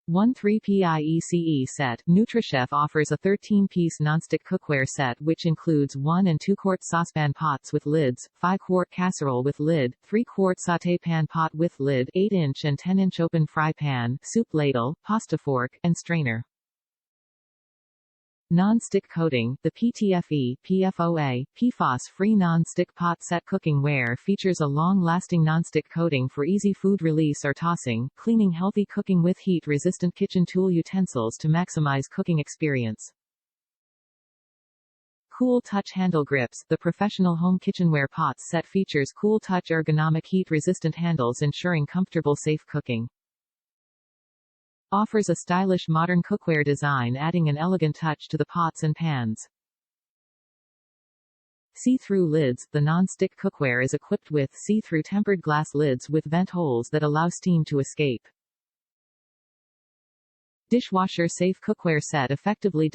13PIECE set. NutriChef offers a 13-piece nonstick cookware set which includes 1 and 2 quart saucepan pots with lids, 5 quart casserole with lid, 3 quart saute pan pot with lid, 8-inch and 10-inch open fry pan, soup ladle, pasta fork, and strainer. Non-stick coating. The PTFE, PFOA, PFOS-Free non-stick pot set cooking ware features a long-lasting non-stick coating for easy food release or tossing, cleaning healthy cooking with heat-resistant kitchen tool utensils to maximize cooking experience. Cool Touch handle grips. The professional home kitchenware pots set features Cool Touch ergonomic heat-resistant handles ensuring comfortable safe cooking. Offers a stylish modern cookware design adding an elegant touch to the pots and pans. See-through lids. The non-stick cookware is equipped with see-through tempered glass lids with vent holes that allow steam to escape. Dishwasher-safe cookware set effectively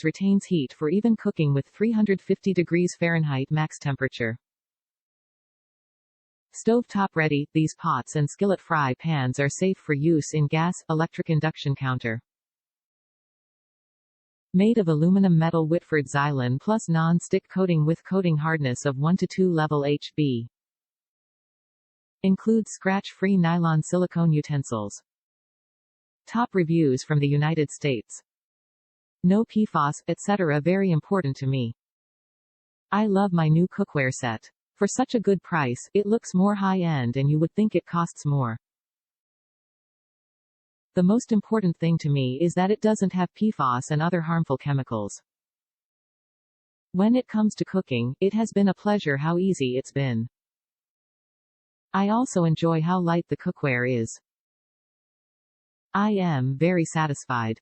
retains heat for even cooking with 350 degrees Fahrenheit max temperature. Stovetop ready. These pots and skillet fry pans are safe for use in gas, electric induction counter. Made of aluminum metal Whitford Xylon plus non-stick coating with coating hardness of 1 to 2 level HB. Includes scratch-free nylon silicone utensils. Top reviews from the United States. No PFOS, etc. Very important to me. I love my new cookware set. For such a good price, it looks more high-end and you would think it costs more. The most important thing to me is that it doesn't have PFOS and other harmful chemicals. When it comes to cooking, it has been a pleasure how easy it's been. I also enjoy how light the cookware is. I am very satisfied.